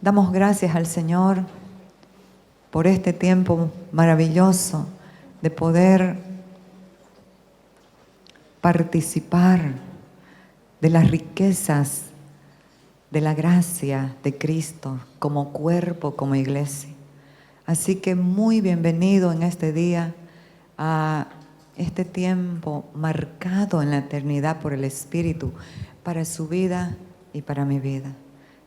Damos gracias al Señor por este tiempo maravilloso de poder participar de las riquezas de la gracia de Cristo como cuerpo, como iglesia. Así que muy bienvenido en este día a este tiempo marcado en la eternidad por el Espíritu para su vida y para mi vida.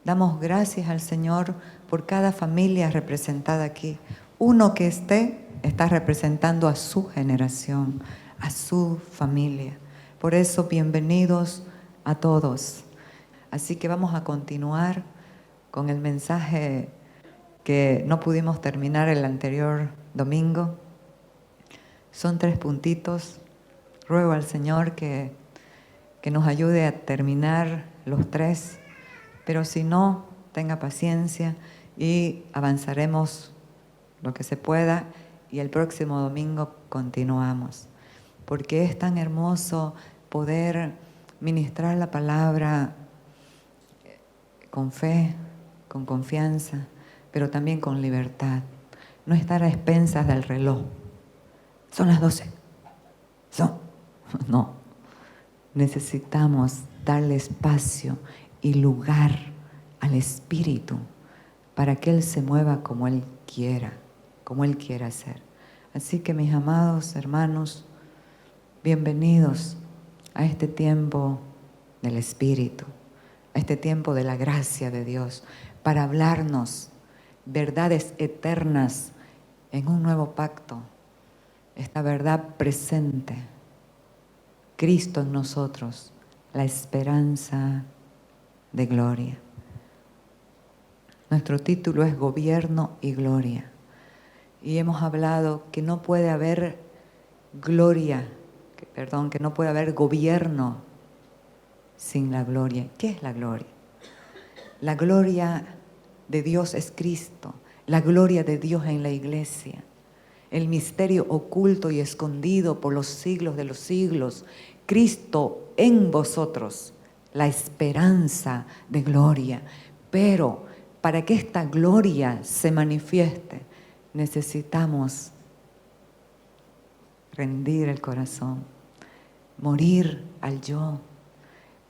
Damos gracias al Señor por cada familia representada aquí. Uno que está representando a su generación, a su familia. Por eso, bienvenidos a todos. Así que vamos a continuar con el mensaje que no pudimos terminar el anterior domingo. Son 3 puntitos. Ruego al Señor que nos ayude a terminar los 3. Pero si no, tenga paciencia y avanzaremos lo que se pueda y el próximo domingo continuamos. Porque es tan hermoso poder ministrar la palabra con fe, con confianza, pero también con libertad. No estar a expensas del reloj. Son las 12. No. Necesitamos darle espacio y lugar al Espíritu para que Él se mueva como Él quiera hacer. Así que mis amados hermanos, bienvenidos a este tiempo del Espíritu, a este tiempo de la gracia de Dios, para hablarnos verdades eternas en un nuevo pacto. Esta verdad presente, Cristo en nosotros, la esperanza de gloria. Nuestro título es Gobierno y Gloria. Y hemos hablado que no puede haber que no puede haber gobierno sin la gloria. ¿Qué es la gloria? La gloria de Dios es Cristo, la gloria de Dios en la iglesia. El misterio oculto y escondido por los siglos de los siglos. Cristo en vosotros, la esperanza de gloria. Pero para que esta gloria se manifieste, necesitamos rendir el corazón, morir al yo,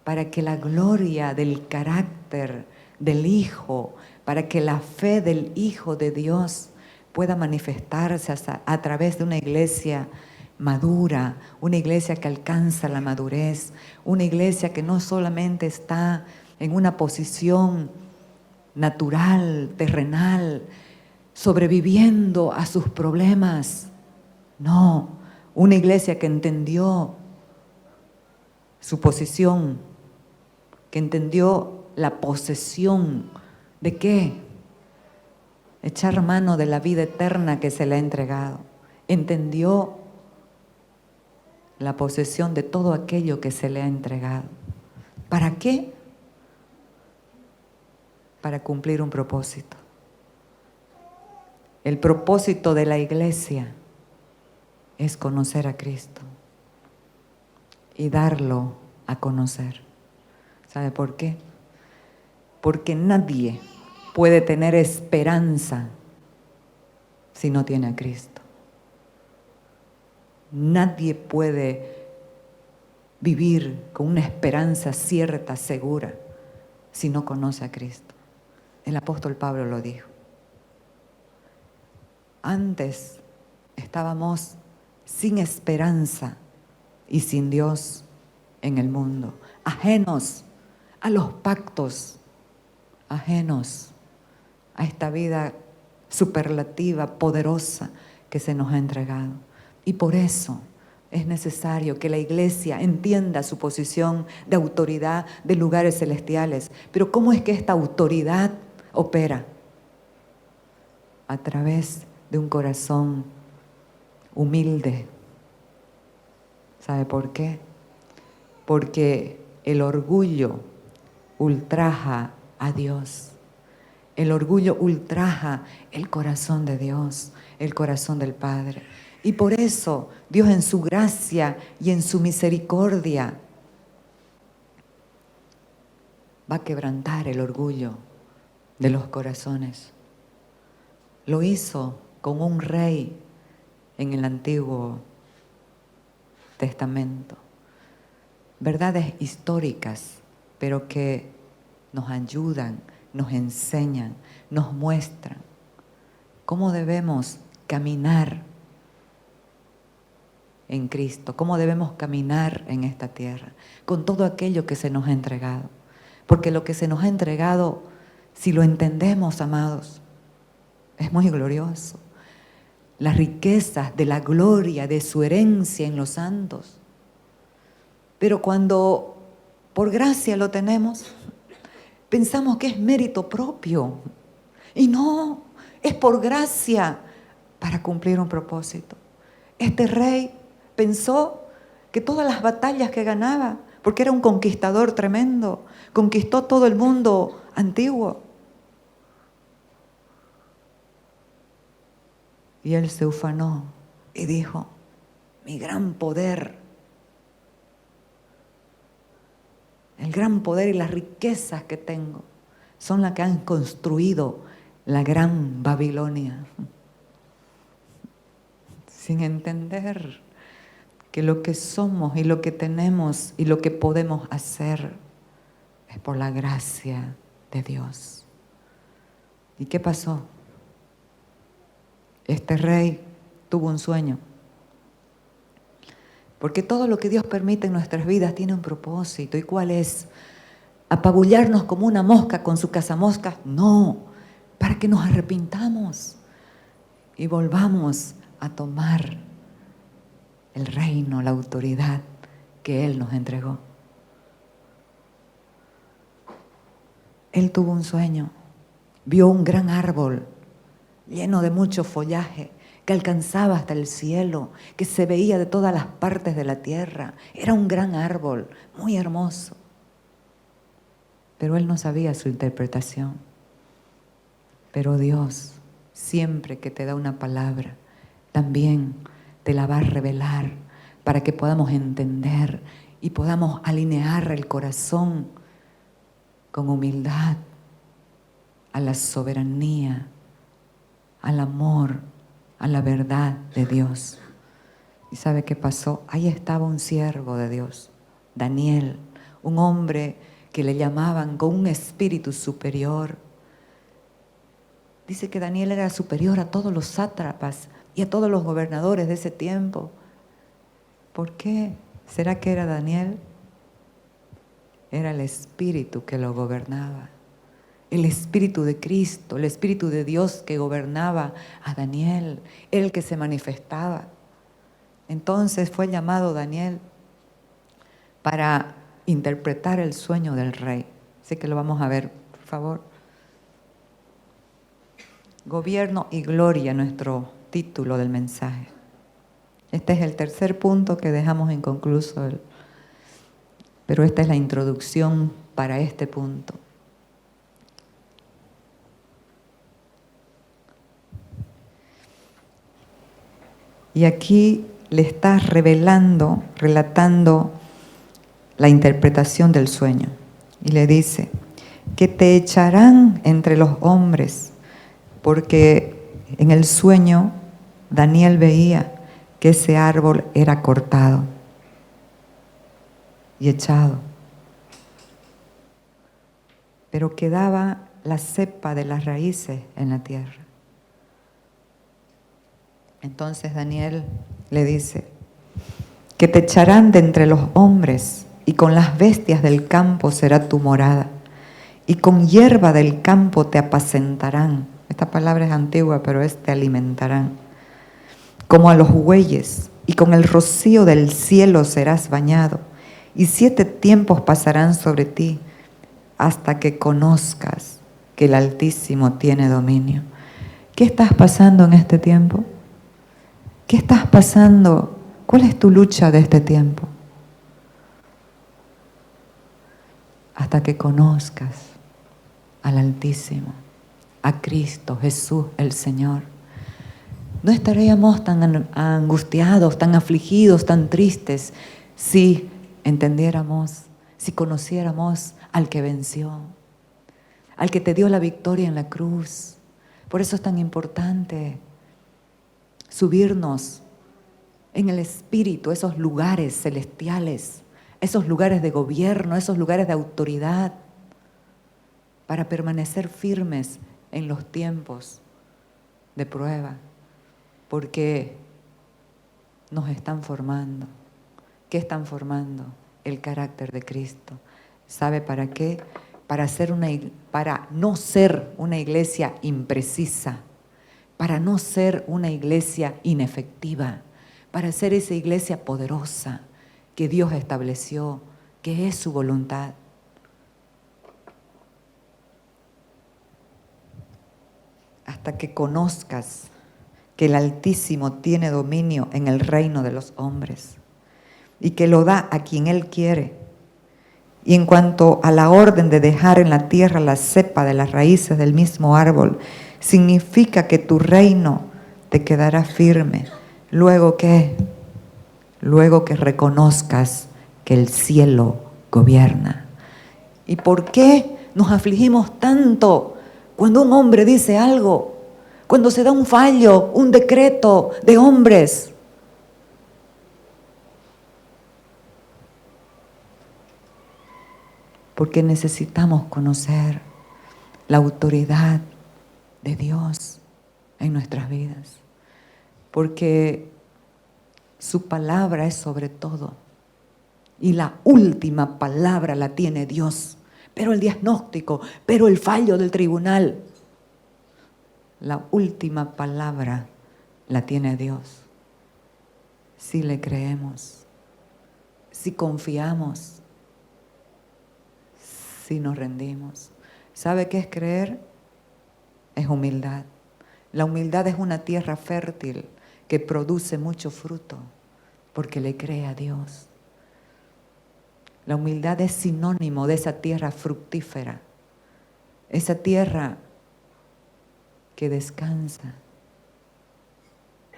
para que la gloria del carácter del Hijo, para que la fe del Hijo de Dios pueda manifestarse a través de una iglesia madura, una iglesia que alcanza la madurez, una iglesia que no solamente está en una posición natural, terrenal, sobreviviendo a sus problemas. No, una iglesia que entendió su posición, que entendió la posesión de qué, echar mano de la vida eterna que se le ha entregado. Entendió la posesión de todo aquello que se le ha entregado. ¿Para qué? Para cumplir un propósito. El propósito de la iglesia es conocer a Cristo y darlo a conocer. ¿Sabe por qué? Porque nadie puede tener esperanza si no tiene a Cristo. Nadie puede vivir con una esperanza cierta, segura, si no conoce a Cristo. El apóstol Pablo lo dijo. Antes estábamos sin esperanza y sin Dios en el mundo, ajenos a los pactos, ajenos a esta vida superlativa, poderosa que se nos ha entregado. Y por eso es necesario que la iglesia entienda su posición de autoridad de lugares celestiales. Pero ¿cómo es que esta autoridad opera? A través de un corazón humilde. ¿Sabe por qué? Porque el orgullo ultraja a Dios. El orgullo ultraja el corazón de Dios, el corazón del Padre. Y por eso Dios en su gracia y en su misericordia va a quebrantar el orgullo de los corazones. Lo hizo con un rey en el Antiguo Testamento. Verdades históricas, pero que nos ayudan, nos enseñan, nos muestran cómo debemos caminar en Cristo, cómo debemos caminar en esta tierra, con todo aquello que se nos ha entregado. Porque lo que se nos ha entregado, si lo entendemos, amados, es muy glorioso. Las riquezas de la gloria, de su herencia en los santos. Pero cuando por gracia lo tenemos, pensamos que es mérito propio. Y no, es por gracia para cumplir un propósito. Este rey pensó que todas las batallas que ganaba, porque era un conquistador tremendo, conquistó todo el mundo antiguo. Y él se ufanó y dijo, mi gran poder, el gran poder y las riquezas que tengo son las que han construido la gran Babilonia. Sin entender que lo que somos y lo que tenemos y lo que podemos hacer es por la gracia de Dios. ¿Y qué pasó? Este rey tuvo un sueño. Porque todo lo que Dios permite en nuestras vidas tiene un propósito. ¿Y cuál es? ¿Apabullarnos como una mosca con su cazamoscas? No, para que nos arrepintamos y volvamos a tomar el reino, la autoridad que Él nos entregó. Él tuvo un sueño, vio un gran árbol lleno de mucho follaje que alcanzaba hasta el cielo, que se veía de todas las partes de la tierra. Era un gran árbol, muy hermoso. Pero él no sabía su interpretación. Pero Dios, siempre que te da una palabra, también te la va a revelar para que podamos entender y podamos alinear el corazón con humildad a la soberanía, al amor, a la verdad de Dios. ¿Y sabe qué pasó? Ahí estaba un siervo de Dios, Daniel, un hombre que le llamaban con un espíritu superior. Dice que Daniel era superior a todos los sátrapas y a todos los gobernadores de ese tiempo. ¿Por qué? ¿Será que era Daniel? Era el espíritu que lo gobernaba. El Espíritu de Cristo, el Espíritu de Dios que gobernaba a Daniel, el que se manifestaba. Entonces fue llamado Daniel para interpretar el sueño del rey. Así que lo vamos a ver, por favor. Gobierno y gloria, nuestro título del mensaje. Este es el tercer punto que dejamos inconcluso, pero esta es la introducción para este punto. Y aquí le está revelando, relatando la interpretación del sueño. Y le dice, que te echarán entre los hombres, porque en el sueño Daniel veía que ese árbol era cortado y echado, pero quedaba la cepa de las raíces en la tierra. Entonces Daniel le dice, que te echarán de entre los hombres y con las bestias del campo será tu morada y con hierba del campo te apacentarán. Esta palabra es antigua, pero es te alimentarán. Como a los bueyes y con el rocío del cielo serás bañado y 7 tiempos pasarán sobre ti hasta que conozcas que el Altísimo tiene dominio. ¿Qué estás pasando en este tiempo? ¿Qué estás pasando? ¿Cuál es tu lucha de este tiempo? Hasta que conozcas al Altísimo, a Cristo, Jesús, el Señor. No estaríamos tan angustiados, tan afligidos, tan tristes si entendiéramos, si conociéramos al que venció, al que te dio la victoria en la cruz. Por eso es tan importante subirnos en el Espíritu, esos lugares celestiales, esos lugares de gobierno, esos lugares de autoridad, para permanecer firmes en los tiempos de prueba, porque nos están formando. ¿Qué están formando? El carácter de Cristo. ¿Sabe para qué? Para no ser una iglesia imprecisa, para no ser una iglesia inefectiva, para ser esa iglesia poderosa que Dios estableció, que es su voluntad. Hasta que conozcas que el Altísimo tiene dominio en el reino de los hombres y que lo da a quien Él quiere. Y en cuanto a la orden de dejar en la tierra la cepa de las raíces del mismo árbol, significa que tu reino te quedará firme. ¿Luego qué? Luego que reconozcas que el cielo gobierna. ¿Y por qué nos afligimos tanto cuando un hombre dice algo? Cuando se da un fallo, un decreto de hombres. Porque necesitamos conocer la autoridad de Dios en nuestras vidas. Porque su palabra es sobre todo. Y la última palabra la tiene Dios. Pero el diagnóstico, pero el fallo del tribunal, la última palabra la tiene Dios. Si le creemos, si confiamos, si nos rendimos. ¿Sabe qué es creer? Es humildad. La humildad es una tierra fértil que produce mucho fruto porque le cree a Dios. La humildad es sinónimo de esa tierra fructífera, esa tierra que descansa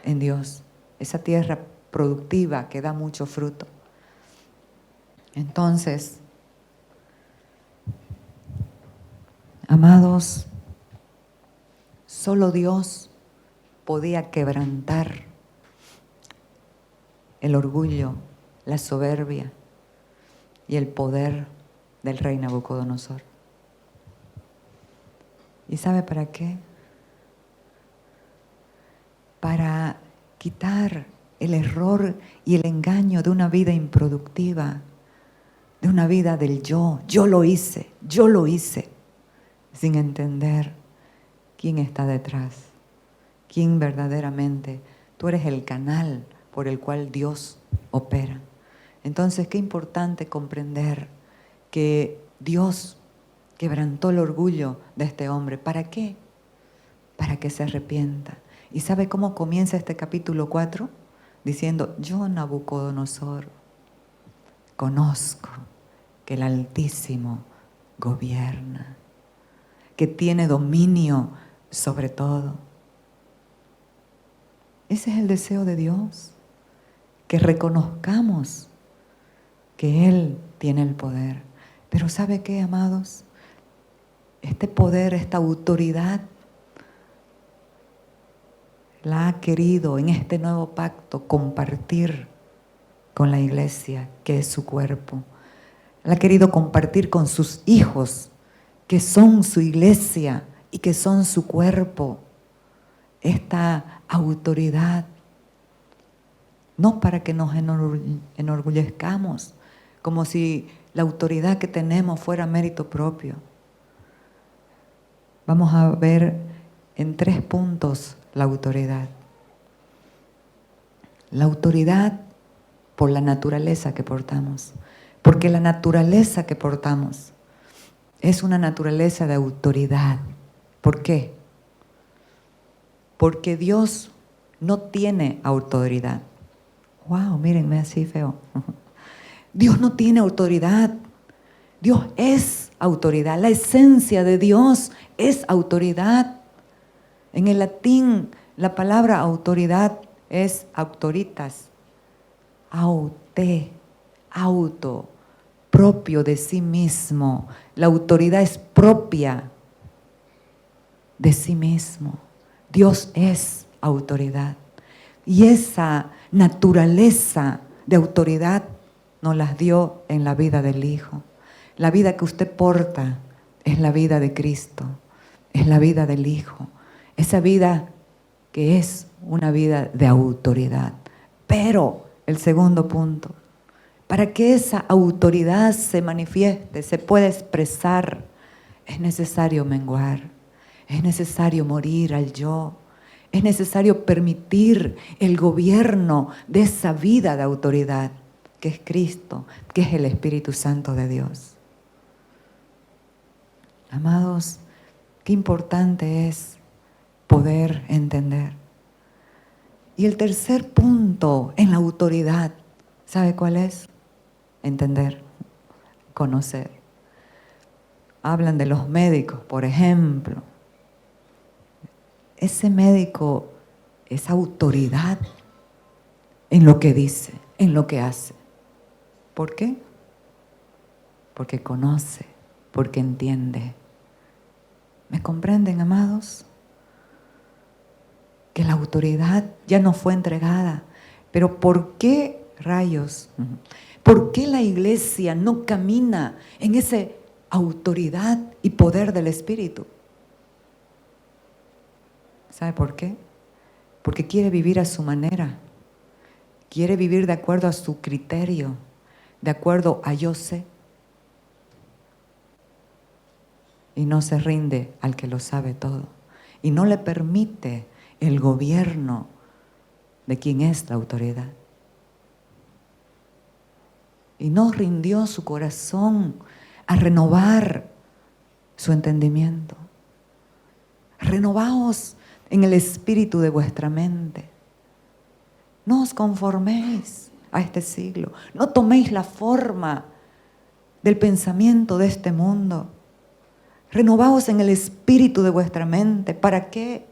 en Dios, esa tierra productiva que da mucho fruto. Entonces, amados, solo Dios podía quebrantar el orgullo, la soberbia y el poder del rey Nabucodonosor. ¿Y sabe para qué? Para quitar el error y el engaño de una vida improductiva, de una vida del yo lo hice, sin entender quién está detrás, quién verdaderamente. Tú eres el canal por el cual Dios opera. Entonces, qué importante comprender que Dios quebrantó el orgullo de este hombre. ¿Para qué? Para que se arrepienta. ¿Y sabe cómo comienza este capítulo 4? Diciendo, yo Nabucodonosor conozco que el Altísimo gobierna, que tiene dominio sobre todo. Ese es el deseo de Dios, que reconozcamos que Él tiene el poder. Pero ¿sabe qué, amados? Este poder, esta autoridad, la ha querido en este nuevo pacto compartir con la iglesia, que es su cuerpo. La ha querido compartir con sus hijos, que son su iglesia y que son su cuerpo. Esta autoridad, no para que nos enorgullezcamos, como si la autoridad que tenemos fuera mérito propio. Vamos a ver en 3 puntos la autoridad. La autoridad por la naturaleza que portamos, porque la naturaleza que portamos es una naturaleza de autoridad. ¿Por qué? Porque Dios no tiene autoridad. Wow, mírenme así feo. Dios no tiene autoridad. Dios es autoridad. La esencia de Dios es autoridad. En el latín, la palabra autoridad es auctoritas. Auto, propio de sí mismo. La autoridad es propia de sí mismo. Dios es autoridad. Y esa naturaleza de autoridad nos las dio en la vida del Hijo. La vida que usted porta es la vida de Cristo, es la vida del Hijo. Esa vida que es una vida de autoridad. Pero, el segundo punto, para que esa autoridad se manifieste, se pueda expresar, es necesario menguar, es necesario morir al yo, es necesario permitir el gobierno de esa vida de autoridad, que es Cristo, que es el Espíritu Santo de Dios. Amados, qué importante es poder entender. Y el tercer punto en la autoridad, ¿sabe cuál es? Entender, conocer. Hablan de los médicos, por ejemplo. Ese médico es autoridad en lo que dice, en lo que hace. ¿Por qué? Porque conoce, porque entiende. ¿Me comprenden, amados? Que la autoridad ya nos fue entregada. Pero ¿por qué rayos? ¿Por qué la iglesia no camina en esa autoridad y poder del Espíritu? ¿Sabe por qué? Porque quiere vivir a su manera. Quiere vivir de acuerdo a su criterio, de acuerdo a yo sé. Y no se rinde al que lo sabe todo. Y no le permite el gobierno de quien es la autoridad. Y no rindió su corazón a renovar su entendimiento. Renovaos en el espíritu de vuestra mente. No os conforméis a este siglo. No toméis la forma del pensamiento de este mundo. Renovaos en el espíritu de vuestra mente. ¿Para qué?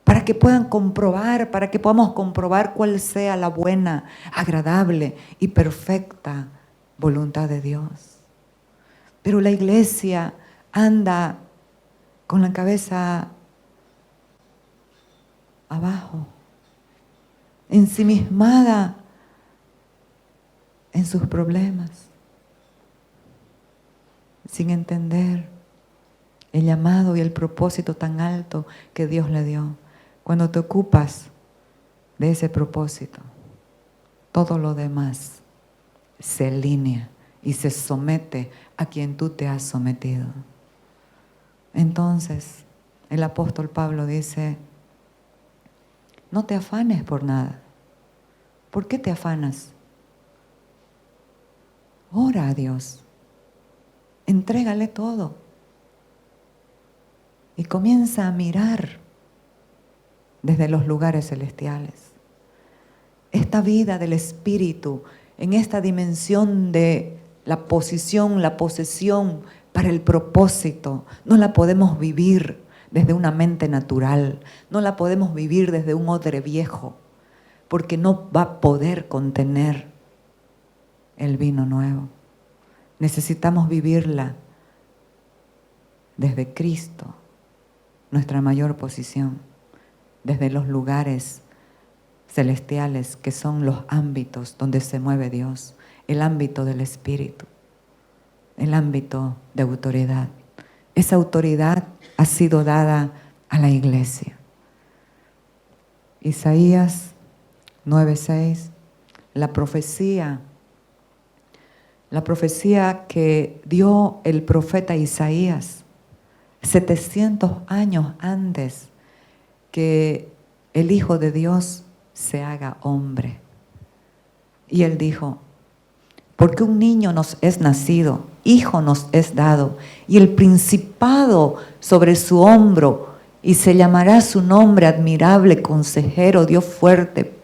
Para que puedan comprobar, para que podamos comprobar cuál sea la buena, agradable y perfecta voluntad de Dios. Pero la iglesia anda con la cabeza abajo, ensimismada en sus problemas, sin entender el llamado y el propósito tan alto que Dios le dio. Cuando te ocupas de ese propósito, todo lo demás se alinea y se somete a quien tú te has sometido. Entonces, el apóstol Pablo dice, no te afanes por nada. ¿Por qué te afanas? Ora a Dios. Entrégale todo. Y comienza a mirar desde los lugares celestiales. Esta vida del Espíritu, en esta dimensión de la posición, la posesión para el propósito, no la podemos vivir desde una mente natural, no la podemos vivir desde un odre viejo, porque no va a poder contener el vino nuevo. Necesitamos vivirla desde Cristo, nuestra mayor posición, desde los lugares celestiales que son los ámbitos donde se mueve Dios, el ámbito del Espíritu, el ámbito de autoridad. Esa autoridad ha sido dada a la iglesia. Isaías 9:6, la profecía que dio el profeta Isaías 700 años antes que el Hijo de Dios se haga hombre. Y él dijo, porque un niño nos es nacido, hijo nos es dado, y el principado sobre su hombro, y se llamará su nombre admirable, consejero, Dios fuerte,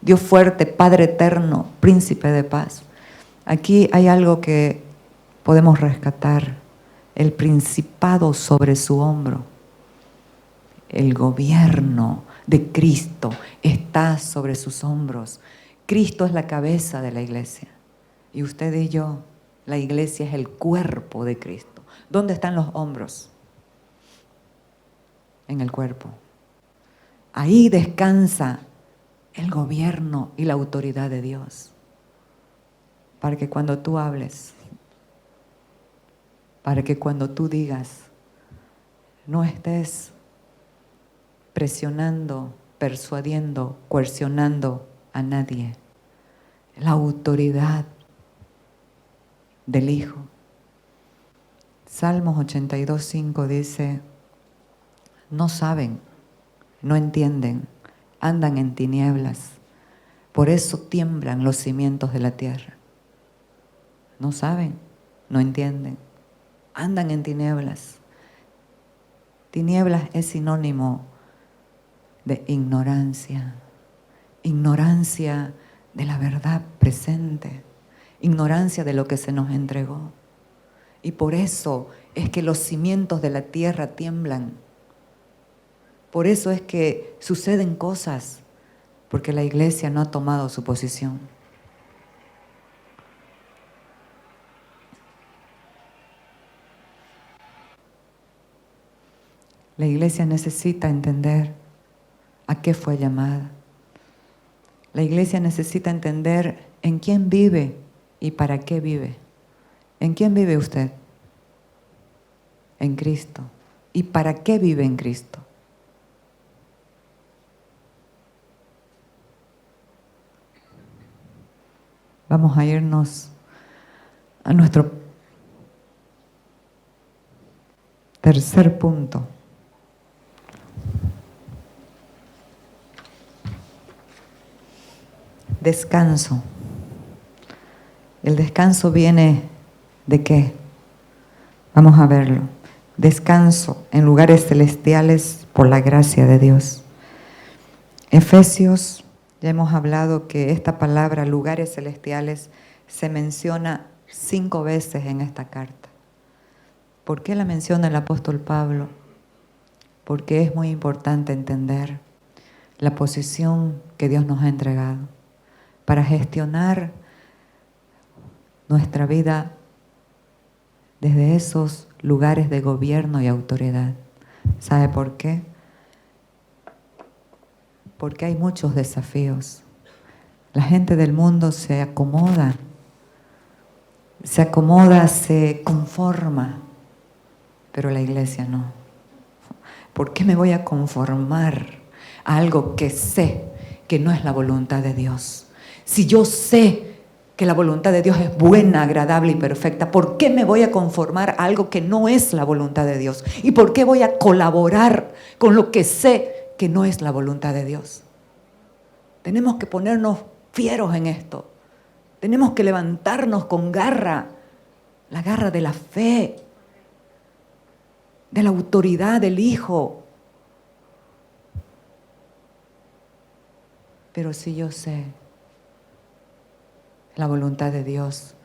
Dios fuerte, Padre eterno, príncipe de paz. Aquí hay algo que podemos rescatar, el principado sobre su hombro. El gobierno de Cristo está sobre sus hombros. Cristo es la cabeza de la iglesia. Y usted y yo, la iglesia es el cuerpo de Cristo. ¿Dónde están los hombros? en el cuerpo. Ahí descansa el gobierno y la autoridad de Dios. Para que cuando tú hables, para que cuando tú digas, no estés presionando, persuadiendo, coercionando a nadie. La autoridad del Hijo. Salmos 82:5 dice, no saben, no entienden, andan en tinieblas, por eso tiemblan los cimientos de la tierra. No saben, no entienden, andan en tinieblas. Tinieblas es sinónimo de ignorancia, ignorancia de la verdad presente, ignorancia de lo que se nos entregó. Y por eso es que los cimientos de la tierra tiemblan. Por eso es que suceden cosas, porque la iglesia no ha tomado su posición. La iglesia necesita entender a qué fue llamada. La iglesia necesita entender en quién vive y para qué vive. ¿En quién vive usted? En Cristo. ¿Y para qué vive en Cristo? Vamos a irnos a nuestro tercer punto. Descanso. ¿El descanso viene de qué? Vamos a verlo. Descanso en lugares celestiales por la gracia de Dios. Efesios, ya hemos hablado que esta palabra, lugares celestiales, se menciona 5 veces en esta carta. ¿Por qué la menciona el apóstol Pablo? Porque es muy importante entender la posición que Dios nos ha entregado para gestionar nuestra vida desde esos lugares de gobierno y autoridad. ¿Sabe por qué? Porque hay muchos desafíos. La gente del mundo se acomoda, se conforma, pero la iglesia no. ¿Por qué me voy a conformar a algo que sé que no es la voluntad de Dios? Si yo sé que la voluntad de Dios es buena, agradable y perfecta, ¿por qué me voy a conformar a algo que no es la voluntad de Dios? ¿Y por qué voy a colaborar con lo que sé que no es la voluntad de Dios? Tenemos que ponernos fieros en esto. Tenemos que levantarnos con garra, la garra de la fe, de la autoridad del Hijo. Pero si yo sé la voluntad de Dios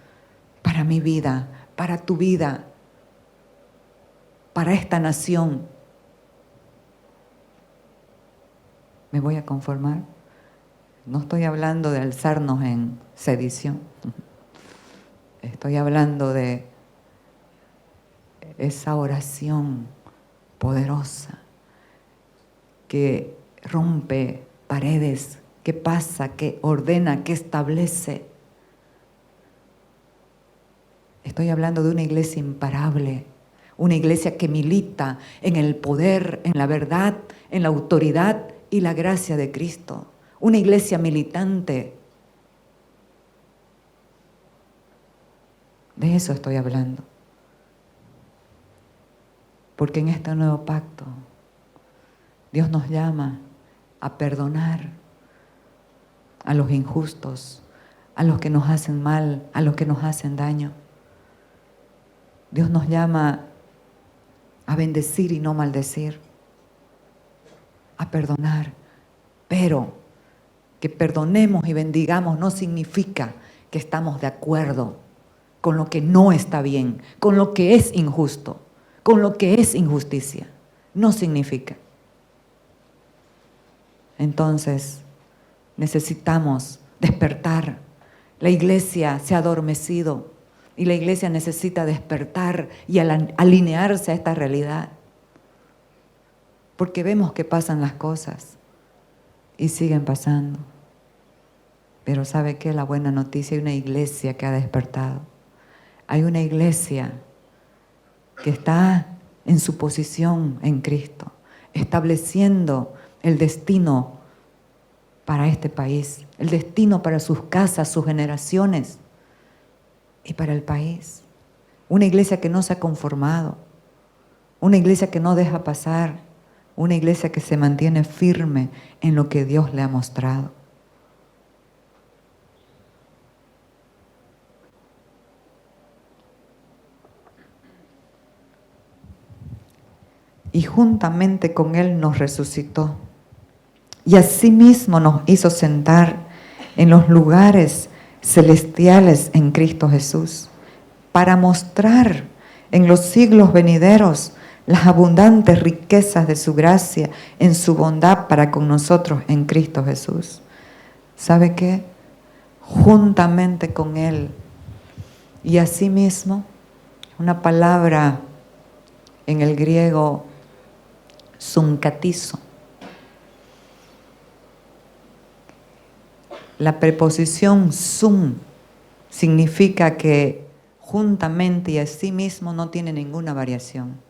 para mi vida, para tu vida, para esta nación, ¿me voy a conformar? No estoy hablando de alzarnos en sedición. Estoy hablando de esa oración poderosa que rompe paredes, que pasa, que ordena, que establece. Estoy hablando de una iglesia imparable, una iglesia que milita en el poder, en la verdad, en la autoridad y la gracia de Cristo. Una iglesia militante. De eso estoy hablando. Porque en este nuevo pacto, Dios nos llama a perdonar a los injustos, a los que nos hacen mal, a los que nos hacen daño. Dios nos llama a bendecir y no maldecir, a perdonar, pero que perdonemos y bendigamos no significa que estamos de acuerdo con lo que no está bien, con lo que es injusto, con lo que es injusticia. No significa. Entonces, necesitamos despertar. La iglesia se ha adormecido y la iglesia necesita despertar y alinearse a esta realidad. porque vemos que pasan las cosas y siguen pasando. Pero ¿sabe qué? La buena noticia, hay una iglesia que ha despertado. Hay una iglesia que está en su posición en Cristo, estableciendo el destino para este país, el destino para sus casas, sus generaciones y para el país. Una iglesia que no se ha conformado, una iglesia que no deja pasar, una iglesia que se mantiene firme en lo que Dios le ha mostrado. Y juntamente con Él nos resucitó. Y asimismo nos hizo sentar en los lugares celestiales en Cristo Jesús, para mostrar en los siglos venideros las abundantes riquezas de su gracia en su bondad para con nosotros en Cristo Jesús. ¿Sabe qué? Juntamente con Él. Y asimismo, una palabra en el griego, sunkatizo. La preposición sun significa que juntamente y asimismo no tiene ninguna variación.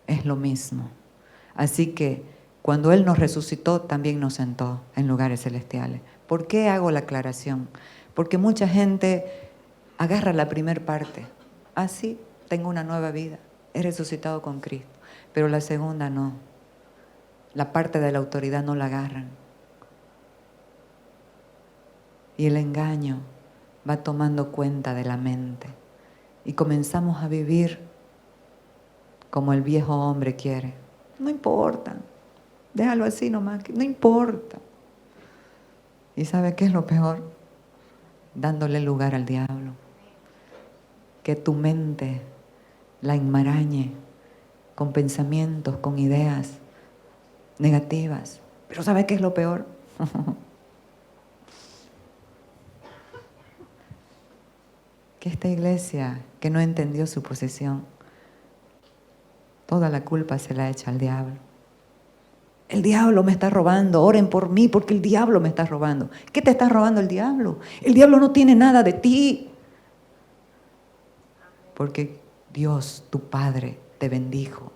Es lo mismo. Así que cuando Él nos resucitó, también nos sentó en lugares celestiales. ¿Por qué hago la aclaración? Porque mucha gente agarra la primera parte. Ah, sí, tengo una nueva vida, he resucitado con Cristo. Pero la segunda no. La parte de la autoridad no la agarran. Y el engaño va tomando cuenta de la mente. Y comenzamos a vivir como el viejo hombre quiere. No importa, déjalo así nomás, no importa. ¿Y sabe qué es lo peor? Dándole lugar al diablo. Que tu mente la enmarañe con pensamientos, con ideas negativas. Pero ¿sabe qué es lo peor? Que esta iglesia que no entendió su posición, toda la culpa se la echa al diablo. El diablo me está robando, oren por mí porque el diablo me está robando. ¿Qué te está robando el diablo? El diablo no tiene nada de ti. Porque Dios, tu Padre, te bendijo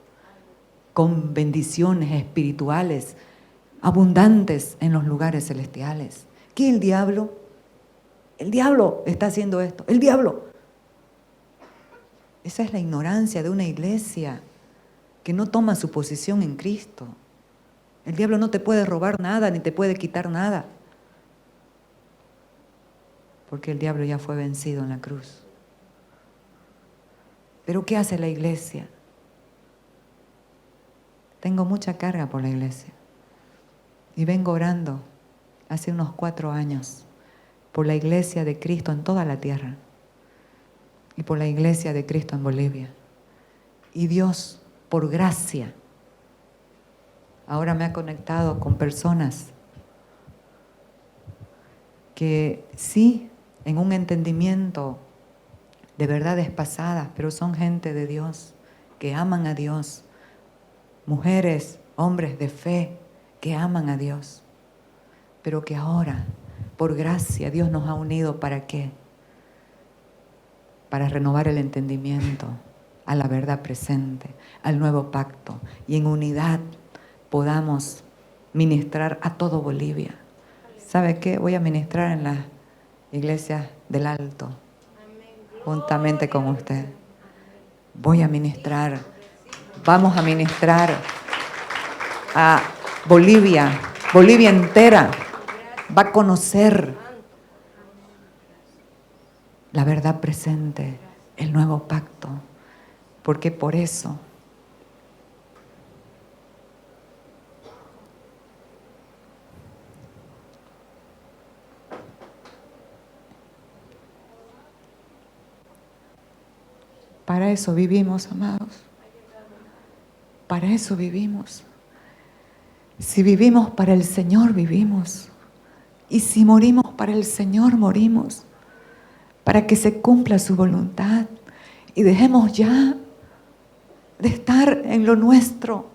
con bendiciones espirituales abundantes en los lugares celestiales. ¿Qué el diablo? El diablo está haciendo esto. El diablo. Esa es la ignorancia de una iglesia que no toma su posición en Cristo. El diablo no te puede robar nada ni te puede quitar nada. Porque el diablo ya fue vencido en la cruz. ¿Pero qué hace la iglesia? Tengo mucha carga por la iglesia. Y vengo orando hace unos 4 años por la iglesia de Cristo en toda la tierra. Y por la iglesia de Cristo en Bolivia. Y Dios, por gracia, ahora me ha conectado con personas que sí, en un entendimiento de verdades pasadas, pero son gente de Dios, que aman a Dios. Mujeres, hombres de fe, que aman a Dios. Pero que ahora, por gracia, Dios nos ha unido ¿para qué? Para renovar el entendimiento a la verdad presente, al nuevo pacto, y en unidad podamos ministrar a todo Bolivia. ¿Sabe qué? Voy a ministrar en las iglesias del Alto, juntamente con usted. Voy a ministrar, vamos a ministrar a Bolivia, Bolivia entera va a conocer la verdad presente, el nuevo pacto, porque por eso para eso vivimos, amados. Para eso vivimos. Si vivimos para el Señor, vivimos. Y si morimos para el Señor, morimos. Para que se cumpla su voluntad. Y dejemos ya de estar en lo nuestro.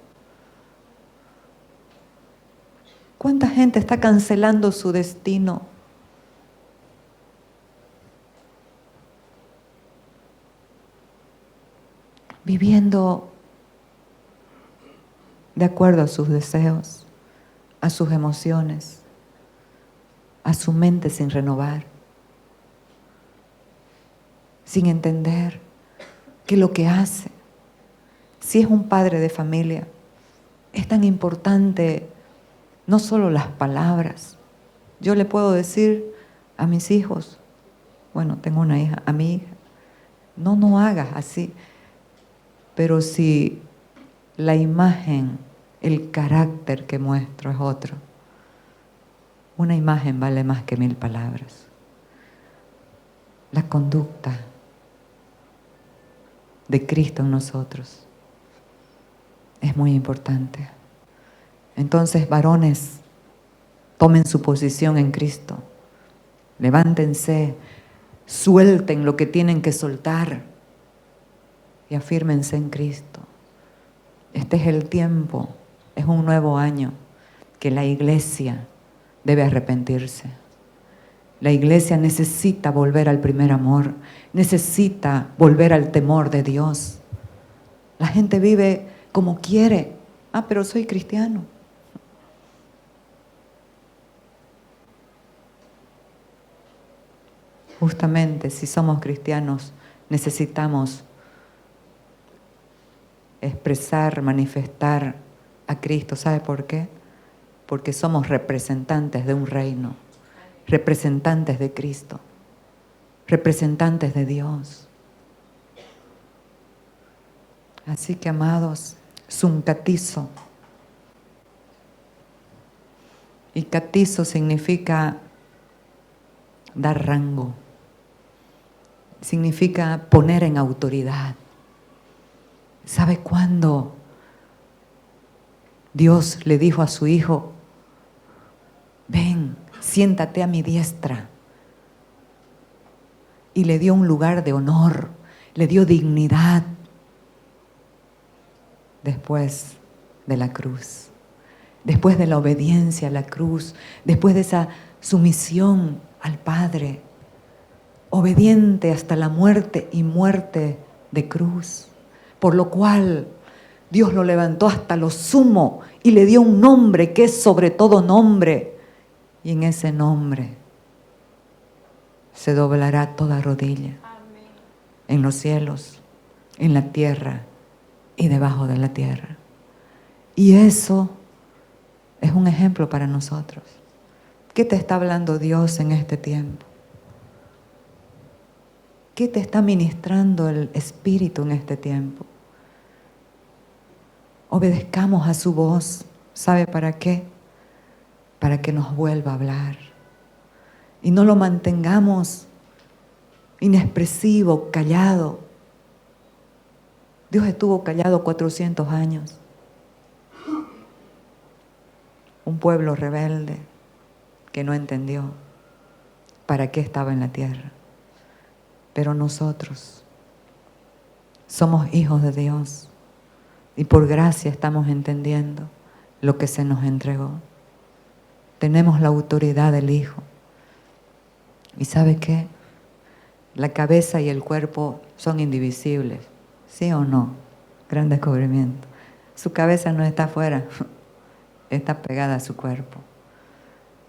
¿Cuánta gente está cancelando su destino? Viviendo de acuerdo a sus deseos, a sus emociones, a su mente sin renovar, sin entender que lo que hace, si es un padre de familia, es tan importante no solo las palabras. Yo le puedo decir a mis hijos, bueno, tengo una hija, a mi hija, no hagas así, pero si la imagen, el carácter que muestro es otro, una imagen vale más que 1000 palabras. La conducta de Cristo en nosotros es muy importante. Entonces, varones, tomen su posición en Cristo. Levántense, suelten lo que tienen que soltar y afírmense en Cristo. Este es el tiempo, es un nuevo año que la iglesia debe arrepentirse. La iglesia necesita volver al primer amor, necesita volver al temor de Dios. La gente vive como quiere. Pero soy cristiano. Justamente, si somos cristianos, necesitamos expresar, manifestar a Cristo. ¿Sabe por qué? Porque somos representantes de un reino, representantes de Cristo, representantes de Dios. Así que, amados, suncatizo. Y catizo significa dar rango, significa poner en autoridad. ¿Sabe cuándo Dios le dijo a su hijo, ven, siéntate a mi diestra? Y le dio un lugar de honor, le dio dignidad después de la cruz, después de la obediencia a la cruz, después de esa sumisión al Padre, obediente hasta la muerte y muerte de cruz, por lo cual Dios lo levantó hasta lo sumo y le dio un nombre que es sobre todo nombre, y en ese nombre se doblará toda rodilla. Amén. En los cielos, en la tierra y debajo de la tierra. Y eso es un ejemplo para nosotros. ¿Qué te está hablando Dios en este tiempo? ¿Qué te está ministrando el Espíritu en este tiempo? Obedezcamos a su voz. ¿Sabe para qué? Para que nos vuelva a hablar. Y no lo mantengamos inexpresivo, callado. Dios estuvo callado 400 años. Un pueblo rebelde que no entendió para qué estaba en la tierra. Pero nosotros somos hijos de Dios y por gracia estamos entendiendo lo que se nos entregó. Tenemos la autoridad del Hijo. ¿Y sabe qué? La cabeza y el cuerpo son indivisibles. ¿Sí o no? Gran descubrimiento. Su cabeza no está afuera, está pegada a su cuerpo.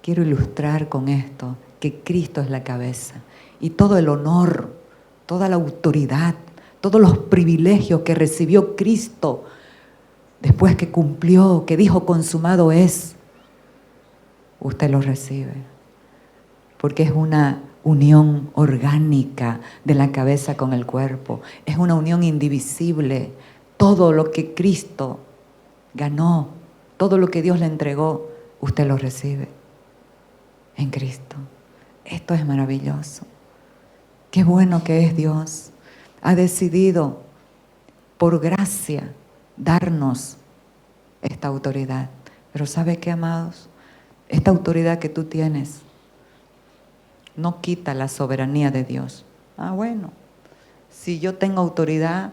Quiero ilustrar con esto que Cristo es la cabeza y todo el honor, toda la autoridad, todos los privilegios que recibió Cristo después que cumplió, que dijo consumado es, usted los recibe, porque es una unión orgánica de la cabeza con el cuerpo, es una unión indivisible. Todo lo que Cristo ganó, todo lo que Dios le entregó, usted lo recibe en Cristo. Esto es maravilloso. Qué bueno que es Dios. Ha decidido por gracia darnos esta autoridad. Pero ¿sabe qué, amados? Esta autoridad que tú tienes no quita la soberanía de Dios. Bueno, si yo tengo autoridad,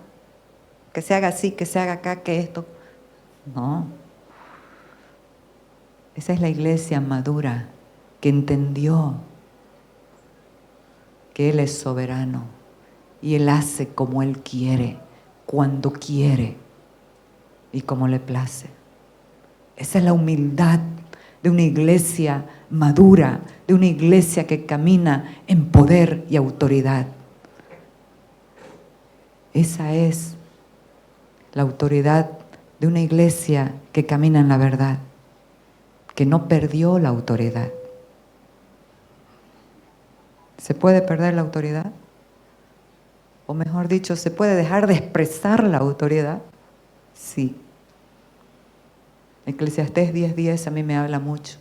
que se haga así, que se haga acá, que esto. No. Esa es la iglesia madura que entendió que Él es soberano y Él hace como Él quiere, cuando quiere y como le place. Esa es la humildad de una iglesia madura, de una iglesia que camina en poder y autoridad. Esa es la autoridad de una iglesia que camina en la verdad, que no perdió la autoridad. ¿Se puede perder la autoridad? O mejor dicho, ¿se puede dejar de expresar la autoridad? Sí. Eclesiastés 10:10 a mí me habla mucho.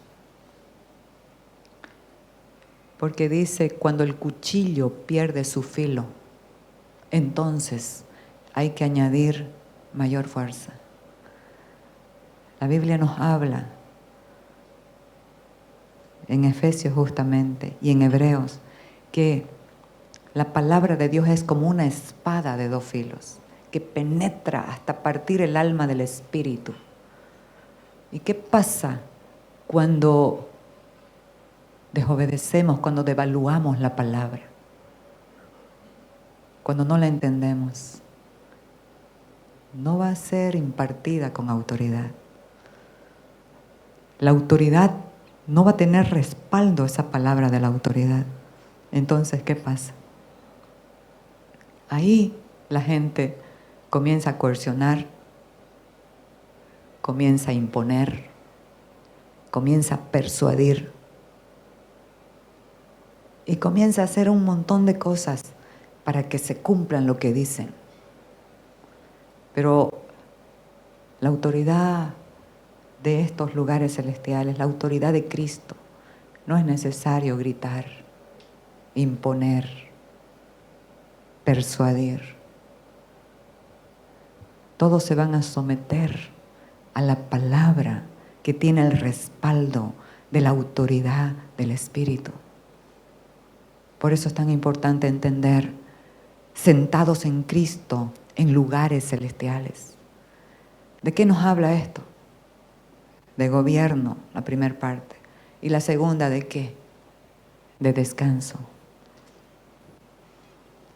Porque dice, cuando el cuchillo pierde su filo, entonces hay que añadir mayor fuerza. La Biblia nos habla en Efesios justamente y en Hebreos que la palabra de Dios es como una espada de 2 filos que penetra hasta partir el alma del espíritu. ¿Y qué pasa cuando desobedecemos, cuando devaluamos la palabra? Cuando no la entendemos. No va a ser impartida con autoridad. La autoridad no va a tener respaldo, esa palabra de la autoridad. Entonces, ¿qué pasa? Ahí la gente comienza a coercionar, comienza a imponer, comienza a persuadir y comienza a hacer un montón de cosas para que se cumplan lo que dicen. Pero la autoridad de estos lugares celestiales, la autoridad de Cristo, no es necesario gritar, imponer, persuadir. Todos se van a someter a la palabra que tiene el respaldo de la autoridad del Espíritu. Por eso es tan importante entender, sentados en Cristo en lugares celestiales. ¿De qué nos habla esto? De gobierno, la primera parte. Y la segunda, ¿de qué? De descanso.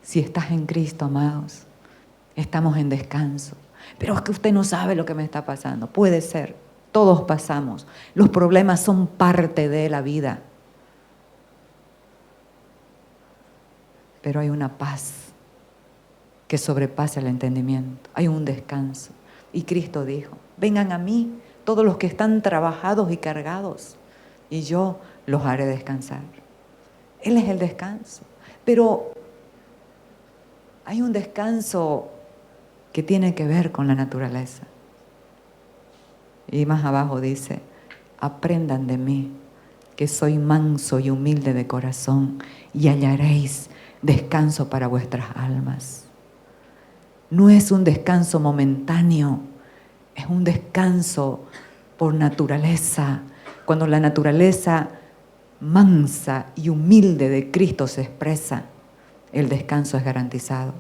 Si estás en Cristo, amados, estamos en descanso. Pero es que usted no sabe lo que me está pasando. Puede ser, todos pasamos. Los problemas son parte de la vida. Pero hay una paz que sobrepasa el entendimiento. Hay un descanso. Y Cristo dijo, vengan a mí todos los que están trabajados y cargados, y yo los haré descansar. Él es el descanso. Pero hay un descanso que tiene que ver con la naturaleza. Y más abajo dice, aprendan de mí, que soy manso y humilde de corazón, y hallaréis descanso para vuestras almas. No es un descanso momentáneo, es un descanso por naturaleza. Cuando la naturaleza mansa y humilde de Cristo se expresa, el descanso es garantizado.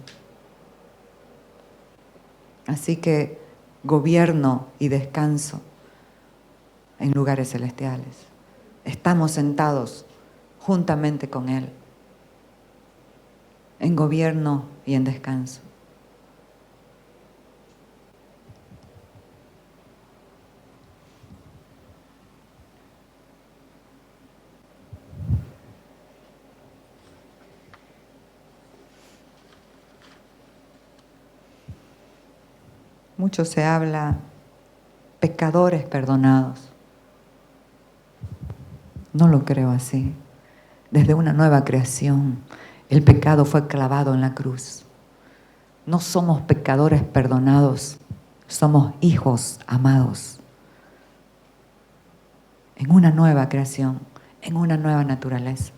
Así que gobierno y descanso en lugares celestiales. Estamos sentados juntamente con Él, en gobierno y en descanso. Mucho se habla pecadores perdonados. No lo creo así. Desde una nueva creación, el pecado fue clavado en la cruz. No somos pecadores perdonados, somos hijos amados. En una nueva creación, en una nueva naturaleza.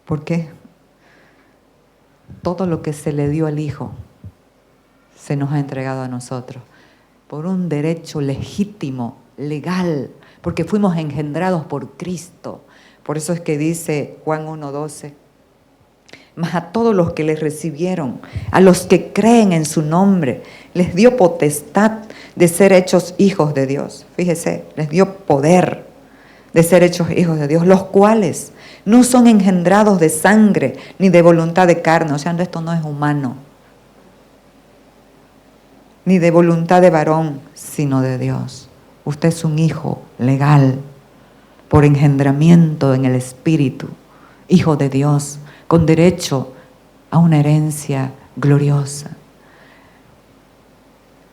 ¿Por qué? Todo lo que se le dio al Hijo se nos ha entregado a nosotros por un derecho legítimo, legal, porque fuimos engendrados por Cristo. Por eso es que dice Juan 1:12, mas a todos los que les recibieron, a los que creen en su nombre, les dio potestad de ser hechos hijos de Dios. Fíjese, les dio poder de ser hechos hijos de Dios, los cuales no son engendrados de sangre ni de voluntad de carne. O sea, esto no es humano, ni de voluntad de varón, sino de Dios. Usted es un hijo legal, por engendramiento en el Espíritu, hijo de Dios, con derecho a una herencia gloriosa.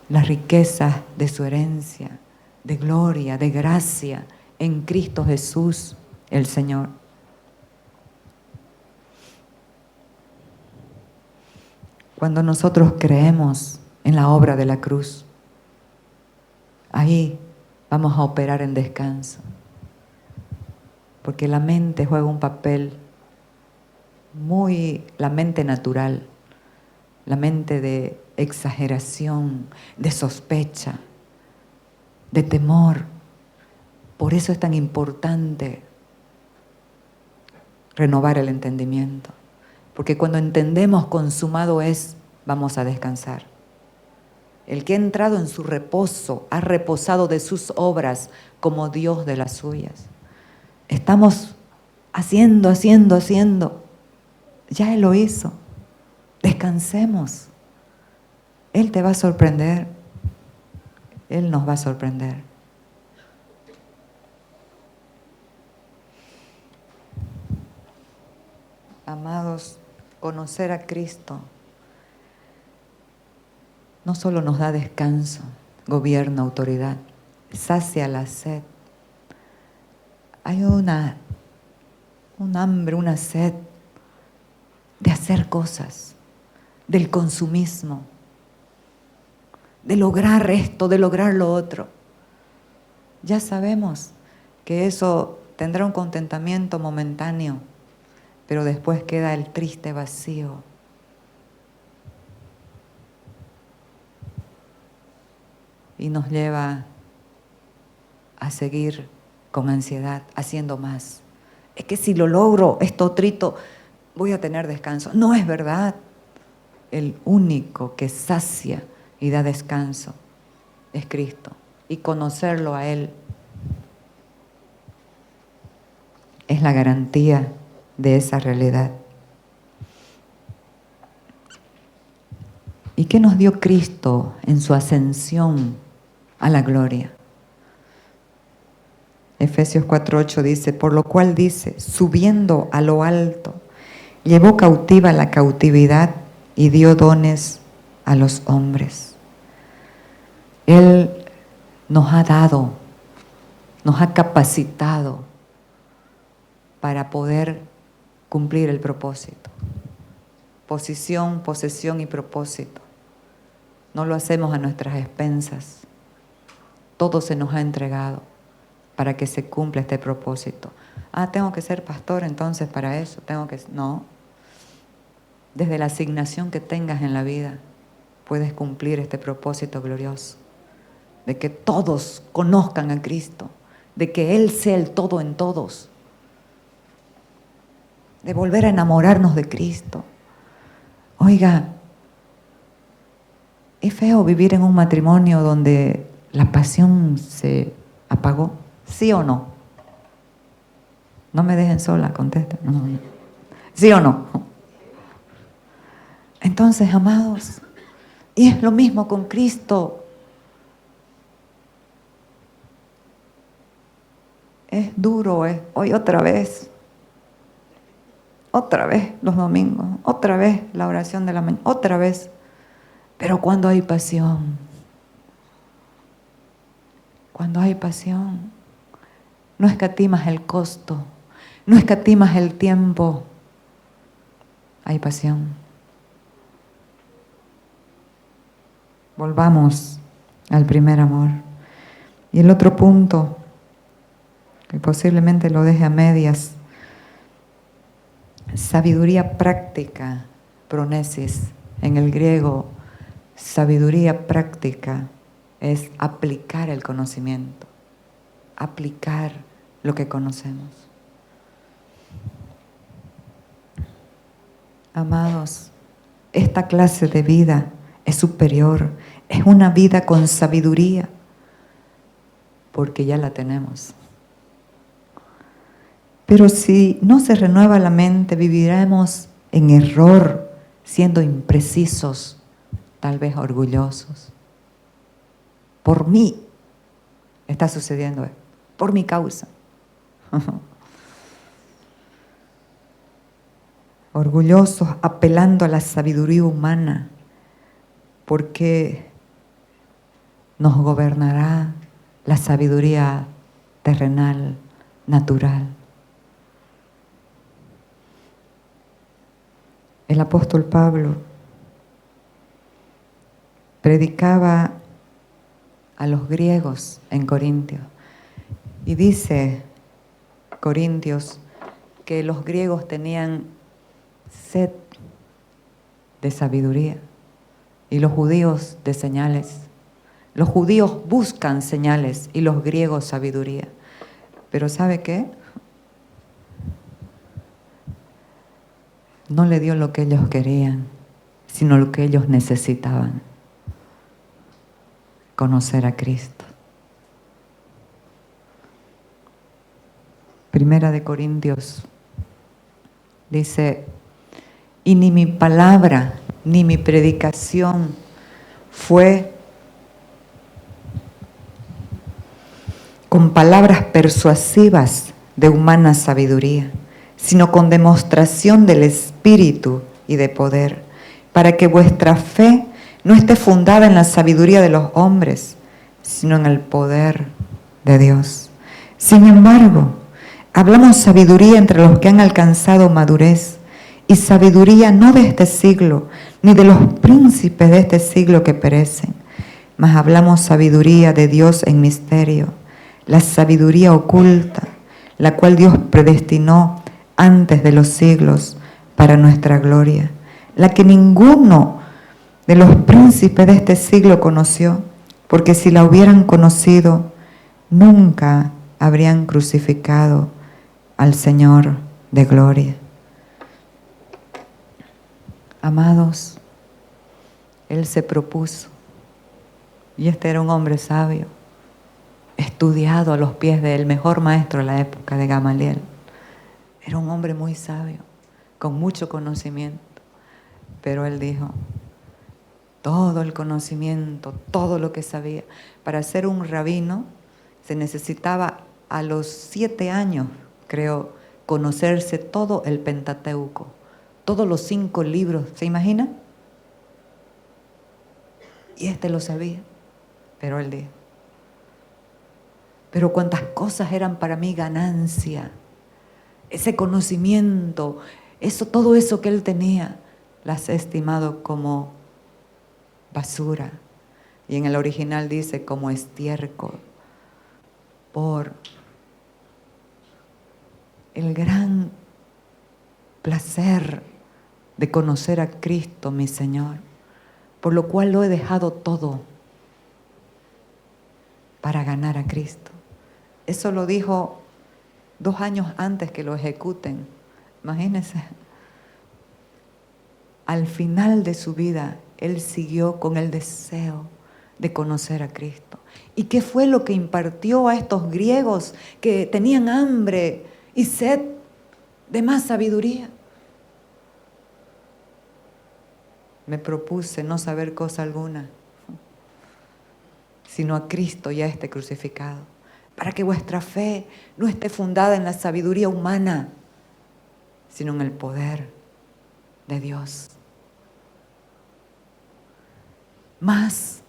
Las riquezas de su herencia, de gloria, de gracia, en Cristo Jesús, el Señor. Cuando nosotros creemos en la obra de la cruz, ahí vamos a operar en descanso. Porque la mente juega un papel la mente natural, la mente de exageración, de sospecha, de temor. Por eso es tan importante renovar el entendimiento. Porque cuando entendemos consumado es, vamos a descansar. El que ha entrado en su reposo, ha reposado de sus obras como Dios de las suyas. Estamos haciendo. Ya Él lo hizo. Descansemos. Él te va a sorprender. Él nos va a sorprender. Amados, conocer a Cristo no solo nos da descanso, gobierno, autoridad, sacia la sed. Hay un hambre, una sed de hacer cosas, del consumismo, de lograr esto, de lograr lo otro. Ya sabemos que eso tendrá un contentamiento momentáneo, pero después queda el triste vacío. Y nos lleva a seguir con ansiedad, haciendo más. Es que si lo logro, esto otrito, voy a tener descanso. No es verdad. El único que sacia y da descanso es Cristo. Y conocerlo a Él es la garantía de esa realidad. ¿Y qué nos dio Cristo en su ascensión a la gloria? Efesios 4:8 dice, por lo cual dice, subiendo a lo alto, llevó cautiva la cautividad y dio dones a los hombres. Él nos ha dado, nos ha capacitado para poder cumplir el propósito. Posición, posesión y propósito. No lo hacemos a nuestras expensas. Todo se nos ha entregado para que se cumpla este propósito. Tengo que ser pastor entonces para eso. No. Desde la asignación que tengas en la vida, puedes cumplir este propósito glorioso. De que todos conozcan a Cristo. De que Él sea el todo en todos. De volver a enamorarnos de Cristo. Oiga, es feo vivir en un matrimonio donde la pasión se apagó. ¿Sí o no? No me dejen sola, contesten. No. ¿Sí o no? Entonces, amados, y es lo mismo con Cristo. Es duro, hoy otra vez los domingos, otra vez la oración de la mañana, otra vez. Pero cuando hay pasión, no escatimas el costo, no escatimas el tiempo, hay pasión. Volvamos al primer amor. Y el otro punto, que posiblemente lo deje a medias, sabiduría práctica, pronesis, en el griego, sabiduría práctica es aplicar el conocimiento, aplicar lo que conocemos. Amados, esta clase de vida es superior, es una vida con sabiduría, porque ya la tenemos. Pero si no se renueva la mente, viviremos en error, siendo imprecisos, tal vez orgullosos. Por mí está sucediendo esto, por mi causa. Orgullosos, apelando a la sabiduría humana, porque nos gobernará la sabiduría terrenal, natural. El apóstol Pablo predicaba a los griegos en Corintios y dice Corintios que los griegos tenían sed de sabiduría y los judíos de señales. Los judíos buscan señales y los griegos sabiduría. Pero ¿sabe qué? No le dio lo que ellos querían, sino lo que ellos necesitaban: conocer a Cristo. Primera de Corintios dice: y ni mi palabra ni mi predicación fue con palabras persuasivas de humana sabiduría, sino con demostración del Espíritu y de poder, para que vuestra fe no esté fundada en la sabiduría de los hombres, sino en el poder de Dios. Sin embargo, hablamos sabiduría entre los que han alcanzado madurez, y sabiduría no de este siglo, ni de los príncipes de este siglo que perecen, mas hablamos sabiduría de Dios en misterio, la sabiduría oculta, la cual Dios predestinó antes de los siglos para nuestra gloria, la que ninguno de los príncipes de este siglo conoció, porque si la hubieran conocido, nunca habrían crucificado al Señor de gloria. Amados, Él se propuso, y este era un hombre sabio, estudiado a los pies del mejor maestro de la época, de Gamaliel. Era un hombre muy sabio, con mucho conocimiento, pero él dijo: todo el conocimiento, todo lo que sabía. Para ser un rabino se necesitaba a los 7 años, creo, conocerse todo el Pentateuco, todos los 5 libros, ¿se imagina? Y este lo sabía, pero él dijo: pero cuántas cosas eran para mí ganancia, ese conocimiento, todo eso que él tenía, las he estimado como basura. Y en el original dice como estiércol, por el gran placer de conocer a Cristo, mi Señor, por lo cual lo he dejado todo para ganar a Cristo. Eso lo dijo 2 años antes que lo ejecuten. Imagínense. Al final de su vida, él siguió con el deseo de conocer a Cristo. ¿Y qué fue lo que impartió a estos griegos que tenían hambre y sed de más sabiduría? Me propuse no saber cosa alguna, sino a Cristo y a este crucificado, para que vuestra fe no esté fundada en la sabiduría humana, sino en el poder de Dios. Más,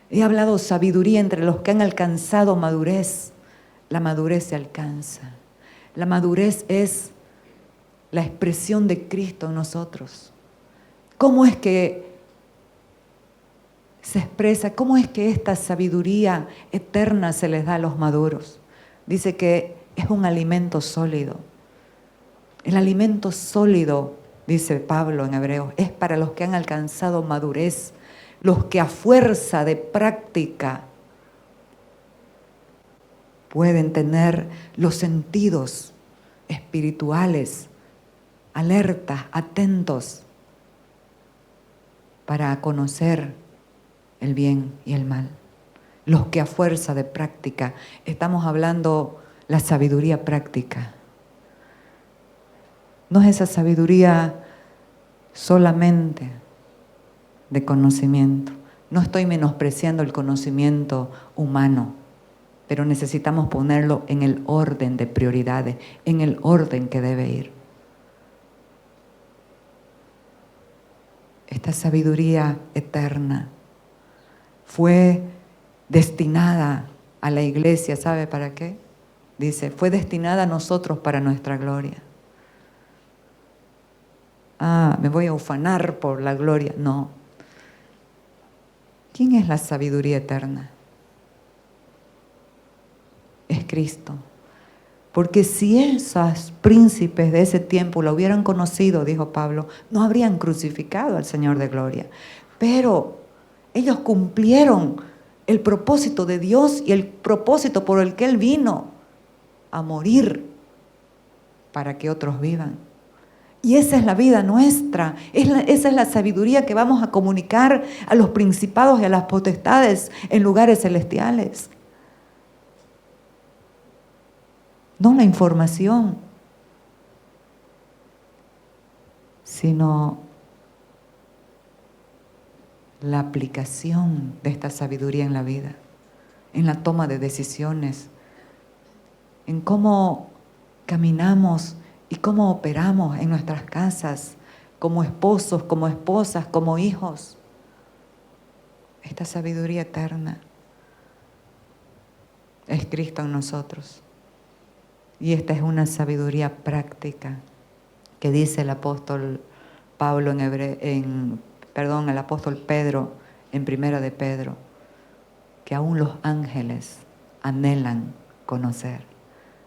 he hablado sabiduría entre los que han alcanzado madurez. La madurez se alcanza. La madurez es la expresión de Cristo en nosotros. ¿Cómo es que se expresa? ¿Cómo es que esta sabiduría eterna se les da a los maduros? Dice que es un alimento sólido. El alimento sólido, dice Pablo en Hebreos, es para los que han alcanzado madurez, los que a fuerza de práctica pueden tener los sentidos espirituales alertas, atentos para conocer el bien y el mal. Los que a fuerza de práctica, estamos hablando la sabiduría práctica. No es esa sabiduría solamente de conocimiento. No estoy menospreciando el conocimiento humano, pero necesitamos ponerlo en el orden de prioridades, en el orden que debe ir. Esta sabiduría eterna fue destinada a la iglesia, ¿sabe para qué? Dice, fue destinada a nosotros para nuestra gloria. Me voy a ufanar por la gloria. No. ¿Quién es la sabiduría eterna? Es Cristo. Porque si esos príncipes de ese tiempo lo hubieran conocido, dijo Pablo, no habrían crucificado al Señor de gloria. Pero ellos cumplieron el propósito de Dios y el propósito por el que Él vino a morir para que otros vivan. Y esa es la vida nuestra, esa es la sabiduría que vamos a comunicar a los principados y a las potestades en lugares celestiales. No la información, sino la aplicación de esta sabiduría en la vida, en la toma de decisiones, en cómo caminamos y cómo operamos en nuestras casas, como esposos, como esposas, como hijos. Esta sabiduría eterna es Cristo en nosotros. Y esta es una sabiduría práctica que dice el apóstol Pablo el apóstol Pedro en Primera de Pedro, que aún los ángeles anhelan conocer.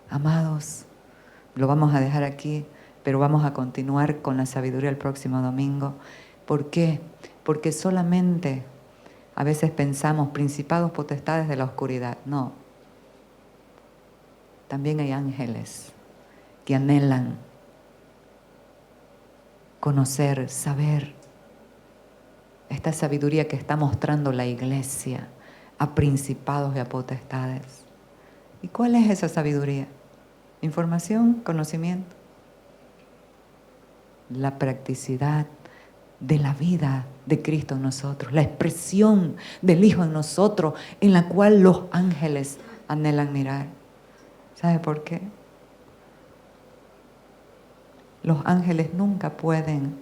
Amados, lo vamos a dejar aquí, pero vamos a continuar con la sabiduría el próximo domingo. ¿Por qué? Porque solamente a veces pensamos principados, potestades de la oscuridad. No. También hay ángeles que anhelan conocer, saber esta sabiduría que está mostrando la iglesia a principados y a potestades. ¿Y cuál es esa sabiduría? Información, conocimiento. La practicidad de la vida de Cristo en nosotros, la expresión del Hijo en nosotros, en la cual los ángeles anhelan mirar. ¿Sabe por qué? Los ángeles nunca pueden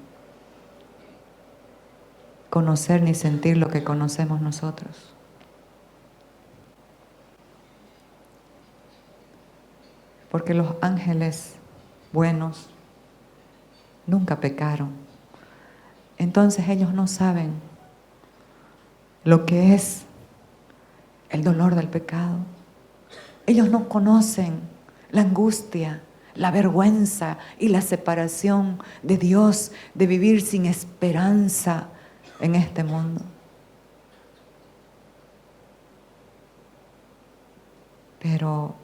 conocer ni sentir lo que conocemos nosotros. Porque los ángeles buenos nunca pecaron. Entonces ellos no saben lo que es el dolor del pecado. Ellos no conocen la angustia, la vergüenza y la separación de Dios, de vivir sin esperanza en este mundo. Pero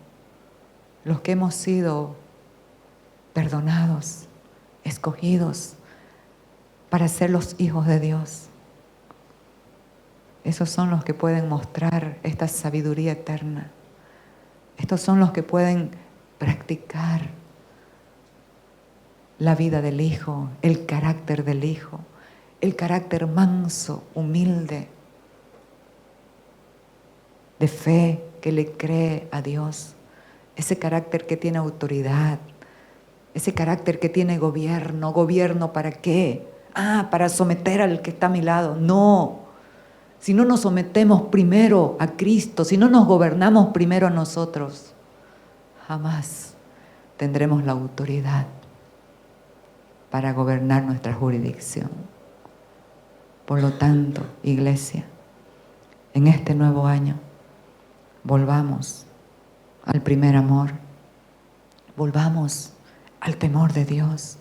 los que hemos sido perdonados, escogidos para ser los hijos de Dios, esos son los que pueden mostrar esta sabiduría eterna. Estos son los que pueden practicar la vida del Hijo, el carácter del Hijo, el carácter manso, humilde, de fe que le cree a Dios, ese carácter que tiene autoridad, ese carácter que tiene gobierno. ¿Gobierno para qué? Para someter al que está a mi lado. No. Si no nos sometemos primero a Cristo, si no nos gobernamos primero a nosotros, jamás tendremos la autoridad para gobernar nuestra jurisdicción. Por lo tanto, iglesia, en este nuevo año, volvamos al primer amor, volvamos al temor de Dios.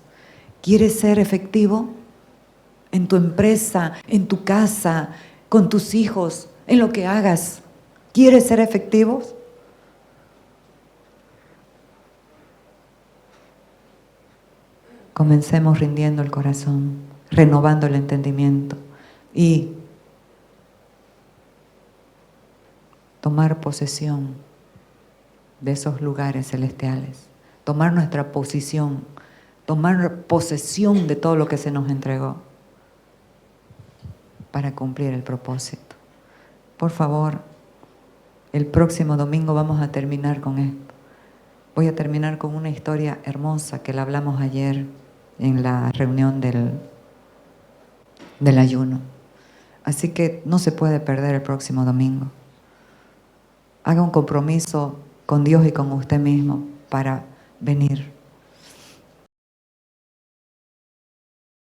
¿Quieres ser efectivo en tu empresa, en tu casa, con tus hijos, en lo que hagas? ¿Quieres ser efectivo? Comencemos rindiendo el corazón, renovando el entendimiento y tomar posesión de esos lugares celestiales, tomar nuestra posición, tomar posesión de todo lo que se nos entregó para cumplir el propósito. Por favor, el próximo domingo vamos a terminar con esto. Voy a terminar con una historia hermosa que la hablamos ayer en la reunión del ayuno. Así que no se puede perder el próximo domingo. Haga un compromiso con Dios y con usted mismo para venir.